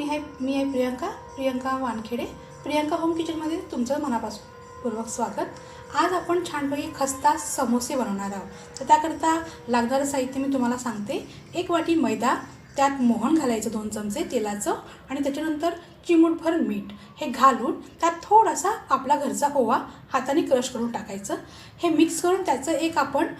मी आहे प्रियंका वानखेडे. प्रियंका होम किचनमध्ये तुमचं मनापासून स्वागत. आज आपण छानपैकी खस्ता समोसे बनवणार आहोत. तर त्याकरता लागणारं साहित्य मी तुम्हाला सांगते. 1 वाटी मैदा, त्यात मोहन घालायचं 2 चमचे तेलाचं आणि त्याच्यानंतर चिमूटभर मीठ हे घालून त्यात थोडासा आपला घरचा ओवा हाताने क्रश करून टाकायचं. हे मिक्स करून त्याचं एक आपण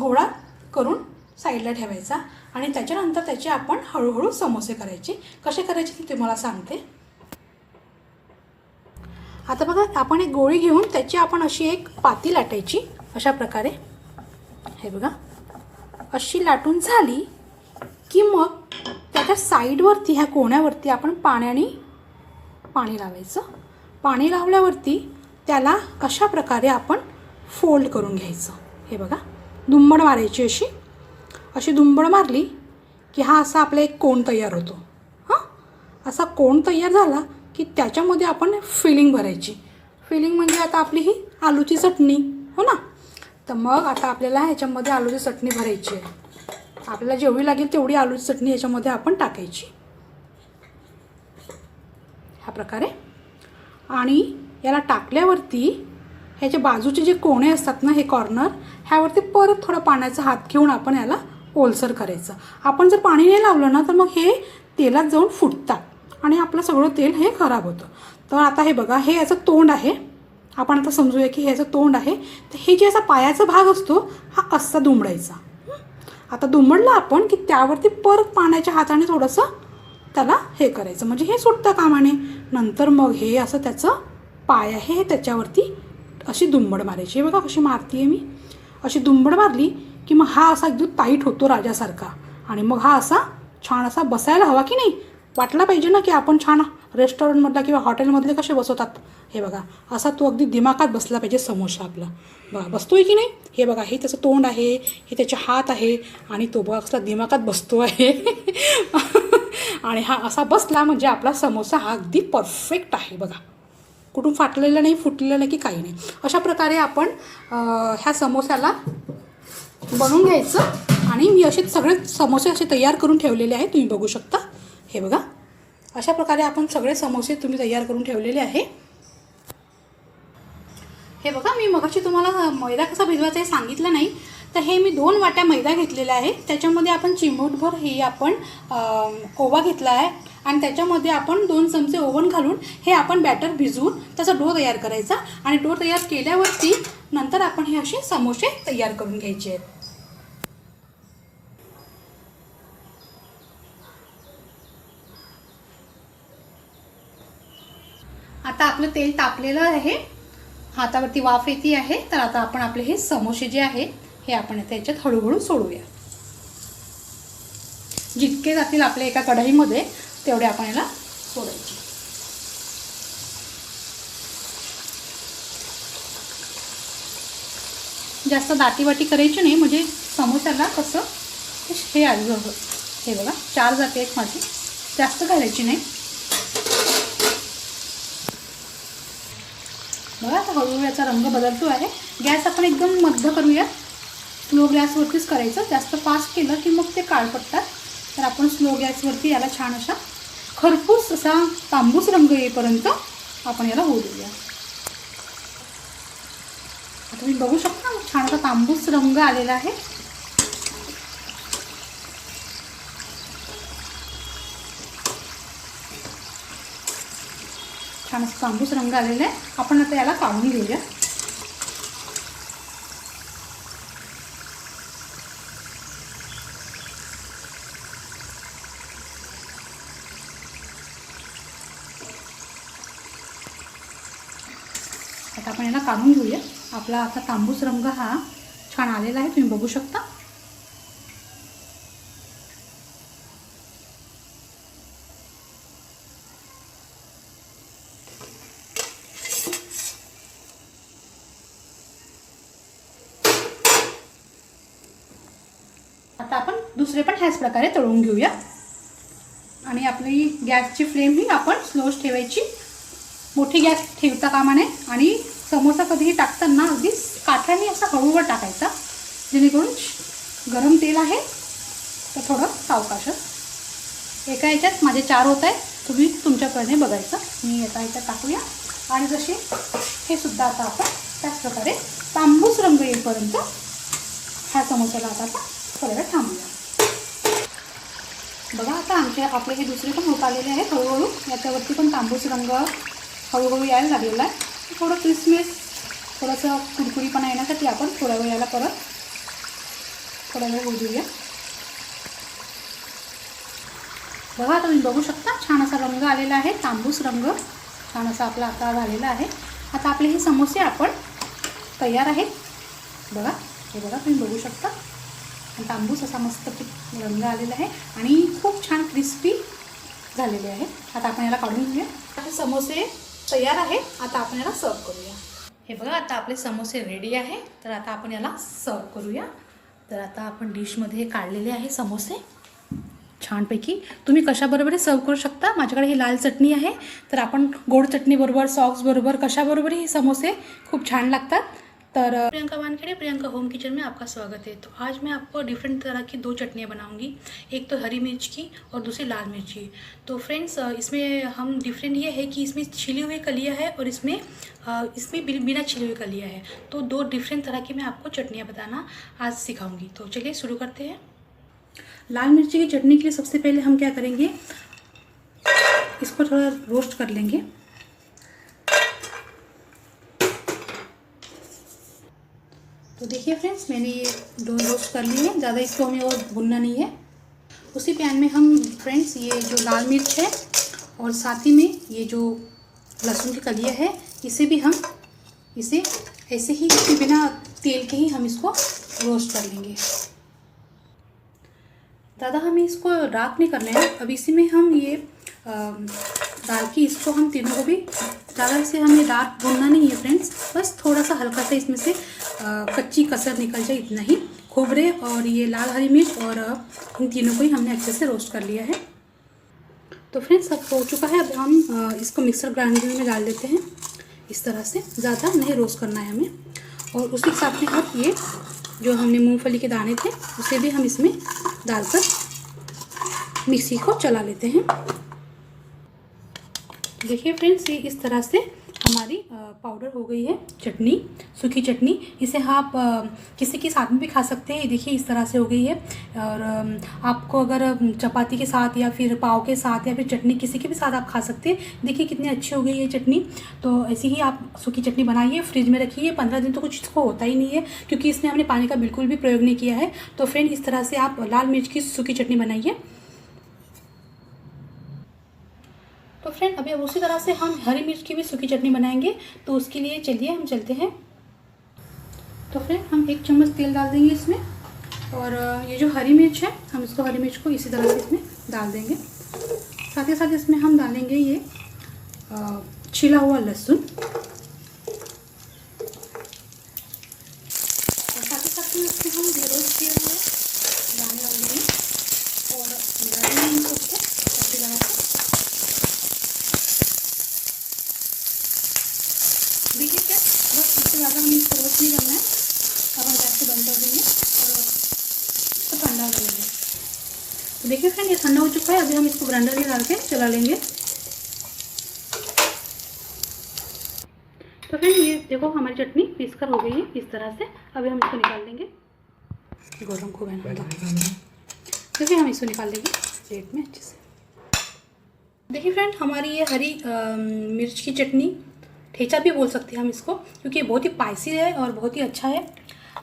गोळा करून साईडला ठेवायचा आणि त्याच्यानंतर त्याचे आपण हळूहळू समोसे करायचे. कसे करायचे ते तुम्हाला सांगते. आता बघा, आपण एक गोळी घेऊन त्याची आपण अशी एक पाती लाटायची अशा प्रकारे. हे बघा, अशी लाटून झाली की मग त्याच्या साईडवरती ह्या कोण्यावरती आपण पाणी लावायचं. पाणी लावल्यावरती त्याला अशा प्रकारे आपण फोल्ड करून घ्यायचं. हे बघा, दुंबड मारायची अशी दुंबड मारली की हा असा आपला एक कोण तयार होतो. असा कोण तयार झाला की त्याच्यामध्ये आपण फिलिंग भरायची. फिलिंग म्हणजे आता आपली ही आलूची चटणी, हो ना. तर मग आता आपल्याला ह्याच्यामध्ये आलूची चटणी भरायची आहे. आपल्याला जेवढी लागेल तेवढी आलूची चटणी ह्याच्यामध्ये आपण टाकायची ह्या प्रकारे. आणि याला टाकल्यावरती ह्याच्या बाजूचे जे कोणे असतात ना, हे कॉर्नर, ह्यावरती परत थोडा पाण्याचा हात घेऊन आपण याला ओलसर करायचं. आपण जर पाणी नाही लावलं ना तर मग हे तेलात जाऊन फुटतात आणि आपलं सगळं तेल हे खराब होतं. तर आता हे बघा, हे याचं तोंड आहे. आपण आता समजूया की हे याचं तोंड आहे. तर हे जे असा पायाचा भाग असतो हा असा दुमडायचा. आता दुमडला आपण की त्यावरती परत पाण्याच्या हाताने थोडंसं त्याला हे करायचं, म्हणजे हे सुटतं कामाने. नंतर मग हे असं त्याचं पाय आहे हे त्याच्यावरती अशी दुंबड मारायची. हे बघा कशी मारते मी. अशी दुंबड मारली की मग हा असा एकदम टाईट होतो राजासारखा. आणि मग हा असा छान असा बसायला हवा की नाही, वाटला पाहिजे ना की आपण छान रेस्टॉरंटमधला किंवा हॉटेलमधले कसे बसवतात. हे बघा, असा तो अगदी दिमागात बसला पाहिजे समोसा आपला. बघा बसतोय की नाही. हे बघा, हे त्याचं तोंड आहे, हे त्याचे हात आहे आणि तो बघा कसला दिमागात बसतो आहे. आणि हा असा बसला म्हणजे आपला समोसा हा अगदी परफेक्ट आहे. बघा, कुठून फाटलेलं नाही, फुटलेलं नाही की काही नाही. अशा प्रकारे आपण ह्या समोस्याला बनवून घ्यायचं. आणि मी असे सगळे समोसे असे तयार करून ठेवलेले आहेत, तुम्ही बघू शकता. हे बघा, अशा प्रकारे आपण सगळे समोसे तुम्ही तयार करून ठेवलेले आहे. हे बघा, मी मगाशी तुम्हाला मैदा कसा भिजवायचा हे सांगितलं नाही. तर हे मी 2 वाट्या मैदा घेतलेला आहे. त्याच्यामध्ये आपण चिमूटभर हे आपण ओवा घेतला आहे आणि त्याच्यामध्ये आपण 2 चमचे ओव्हन घालून हे आपण बॅटर भिजवून त्याचा डो तयार करायचा. आणि डो तयार केल्यावरती नंतर आपण हे असे समोसे तयार करून घ्यायचे आहेत. आता आपलं तेल तापलेलं आहे, हातावरती वाफ येते आहे. तर आता आपण आपले हे समोसे जे आहेत हे आपण त्याच्यात हळूहळू सोडूया. जितके जातील आपल्या एका कढईमध्ये तेवढे आपण याला सोडायचे. जास्त दाटीवाटी करायची नाही, म्हणजे समोस्याला कसं हे आलं. हे बघा, 4 जाते एक माझी, जास्त घालायची नाही. बघा, आता हळूहळू याचा रंग बदलतो आहे. गॅस आपण एकदम मध्य करूया. स्लो गॅसवरतीच करायचं. जास्त फास्ट केलं की मग ते काळ पडतात. तर आपण स्लो गॅसवरती याला छान असा खरपूस असा तांबूस रंग येईपर्यंत आपण याला होऊ देऊया. आता तुम्ही बघू शकता छान असा तांबूस रंग आलेला आहे. छान असं तांबूस रंग आलेला आहे. आपण आता याला काढून घेऊया. आता आपण याला काढून घेऊया. आपला आता तांबूस रंग हा छान आलेला आहे, तुम्ही बघू शकता. आता आपण दुसरे पण ह्याच प्रकारे तळून घेऊया. आणि आपली गॅसची फ्लेम ही आपण स्लोच ठेवायची. मोठी गॅस ठेवता कामा नये. आणि समोसा कधीही टाकताना अगदी काठाने असा हळूवर टाकायचा, जेणेकरून गरम तेल आहे तर थोडं सावकाशच एका ह्याच्यात माझे 4 होत आहेत, तुम्ही तुमच्याकडे बघायचं. मी एका ह्याच्यात टाकूया. आणि जसे हे सुद्धा आता आपण त्याच प्रकारे तांबूस रंग येईपर्यंत ह्या समोस्याला आता आपण थोड्या वेळ थांबूया. बघा आता आपले हे दुसरे पण होत आलेले आहेत हळूहळू. याच्यावरती पण तांबूस रंग हळूहळू यायला लागलेला आहे. थोडं क्रिसमस, थोडंसं कुरकुरीपणा येण्यासाठी आपण थोड्या वेळाला परत थोडा वेळ होऊ देऊया. बघा तुम्ही बघू शकता छान असा रंग आलेला आहे, तांबूस रंग छान असा आपला आता झालेला आहे. आता आपले हे समोसे आपण तयार आहेत. बघा हे बघा तुम्ही बघू शकता तांबूस असा मस्त रंग आलेला आहे आणि खूप छान क्रिस्पी झालेले आहे. आता आपण याला काढून घेऊया. हे समोसे तयार आहेत. आता आपण याला सर्व करूया. हे बघा आता आपले समोसे रेडी आहे. तर आता आपण याला सर्व करूया. तर आता आपण डिशमध्ये काढलेले आहे समोसे छानपैकी. तुम्ही कशाबरोबर सर्व करू शकता. माझ्याकडे ही लाल चटणी आहे, तर आपण गोड चटणीबरोबर, सॉसबरोबर, कशाबरोबर ही समोसे खूप छान लागतात. तर प्रियंका वानखेड़े, प्रियंका होम किचन में आपका स्वागत है. तो आज मैं आपको डिफरेंट तरह की 2 चटनियाँ बनाऊंगी. एक तो हरी मिर्च की और दूसरी लाल मिर्च की. तो फ्रेंड्स इसमें हम डिफरेंट ये है कि इसमें छिली हुई कलियाँ है और इसमें बिना छिली हुई कलियाँ है. तो 2 डिफरेंट तरह की मैं आपको चटनियाँ बताना आज सिखाऊंगी. तो चलिए शुरू करते हैं. लाल मिर्ची की चटनी के लिए सबसे पहले हम क्या करेंगे, इसको थोड़ा रोस्ट कर लेंगे. तो देखिए फ्रेंड्स मैंने ये रोस्ट कर ली है. ज़्यादा इसको हमें और भुनना नहीं है. उसी पैन में हम फ्रेंड्स ये जो लाल मिर्च है और साथ ही में ये जो लहसुन की कलियाँ है इसे भी हम इसे ऐसे ही बिना तेल के ही हम इसको रोस्ट कर लेंगे. ज़्यादा हमें इसको डार्क नहीं करना है. अब इसी में हम ये डाल के इसको हम तीनों को भी ज़्यादा से हमें डार्क भूनना नहीं है फ्रेंड्स. बस थोड़ा सा हल्का सा इसमें से कच्ची कसर निकल जाए इतना ही. खोबरे और ये लाल हरी मिर्च और इन तीनों को ही हमने अच्छे से रोस्ट कर लिया है. तो फ्रेंड्स सब हो चुका है. अब हम इसको मिक्सर ग्राइंडर में डाल देते हैं इस तरह से. ज़्यादा नहीं रोस्ट करना है हमें. और उसी के साथ में अब ये जो हमने मूंगफली के दाने थे उसे भी हम इसमें डालकर मिक्सी को चला लेते हैं. देखिए फ्रेंड्स ये इस तरह से हमारी पाउडर हो गई है चटनी, सूखी चटनी. इसे आप किसी के साथ में भी खा सकते हैं. देखिए इस तरह से हो गई है. और आपको अगर चपाती के साथ या फिर पाव के साथ या फिर चटनी किसी के भी साथ आप खा सकते हैं. देखिए कितनी अच्छी हो गई है चटनी. तो ऐसी ही आप सूखी चटनी बनाइए, फ्रिज में रखिए. 15 दिन तो कुछ इसको होता ही नहीं है क्योंकि इसमें हमने पानी का बिल्कुल भी प्रयोग नहीं किया है. तो फ्रेंड इस तरह से आप लाल मिर्च की सूखी चटनी बनाइए. तो फ्रेंड अभी अब उसी तरह से हम हरी मिर्च की भी सूखी चटनी बनाएंगे. तो उसके लिए चलिए हम चलते हैं. तो फ्रेंड हम 1 चम्मच तेल डाल देंगे इसमें. और ये जो हरी मिर्च है हम इसको हरी मिर्च को इसी तरह से इसमें डाल देंगे. साथ ही साथ इसमें हम डालेंगे ये छिला हुआ लहसुन. और साथ ही साथ में इसमें हम ये रोस्ट किए हुए दाने डालेंगे और डालेंगे इनको अच्छी तरह से. देखिए क्या बस इससे ज़्यादा हमें इसको रोस्ट नहीं करना है. अब हम गैस को बंद कर देंगे और इसको ठंडा कर लेंगे. तो देखिए फ्रेंड ये ठंडा हो चुका है. अभी हम इसको ग्राइंडर में डाल के चला लेंगे. तो फ्रेंड ये देखो हमारी चटनी पीस कर हो गई है इस तरह से. अभी हम इसको निकाल देंगे. गरम को देखिए हम इसको निकाल देंगे प्लेट में अच्छे से. देखिए फ्रेंड हमारी ये हरी मिर्च की चटनी, ठेचा भी बोल सकते हैं हम इसको, क्योंकि ये बहुत ही स्पाइसी है और बहुत ही अच्छा है.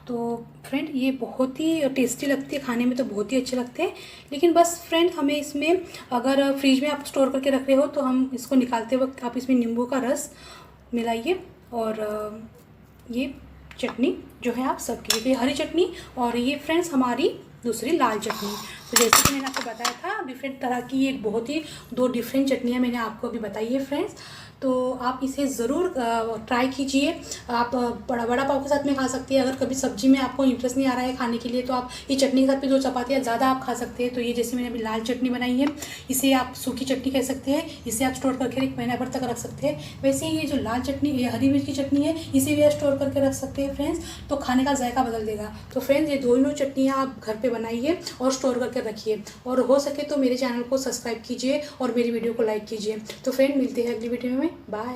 तो फ्रेंड ये बहुत ही टेस्टी लगती है, खाने में तो बहुत ही अच्छे लगते हैं. लेकिन बस फ्रेंड हमें इसमें अगर फ्रिज में आप स्टोर करके रख रहे हो तो हम इसको निकालते वक्त आप इसमें नींबू का रस मिलाइए. और ये चटनी जो है आप सर्व कीजिए. हरी चटनी और ये फ्रेंड्स हमारी दूसरी लाल चटनी. तो जैसे कि मैंने आपको बताया था डिफरेंट तरह की ये बहुत ही 2 डिफरेंट चटनियाँ मैंने आपको अभी बताई है फ्रेंड्स. तो आप इसे ज़रूर ट्राई कीजिए. आप बड़ा पाव के साथ में खा सकती है. अगर कभी सब्जी में आपको इंटरेस्ट नहीं आ रहा है खाने के लिए तो आप ये चटनी के साथ भी 2 चपातियाँ ज़्यादा आप खा सकते हैं. तो ये जैसे मैंने अभी लाल चटनी बनाई है इसे आप सूखी चटनी कह सकते हैं. इसे आप स्टोर करके 1 महीना भर तक रख सकते हैं. वैसे ही ये जो लाल चटनी, ये हरी मिर्च की चटनी है, इसे भी आप स्टोर करके रख सकते हैं फ्रेंड्स. तो खाने का जायका बदल देगा. तो फ्रेंड्स ये दोनों चटनियाँ आप घर पर बनाइए और स्टोर करके कर रखिए और हो सके तो मेरे चैनल को सब्सक्राइब कीजिए और मेरी वीडियो को लाइक कीजिए। तो फ्रेंड मिलते हैं अगली वीडियो में, बाय।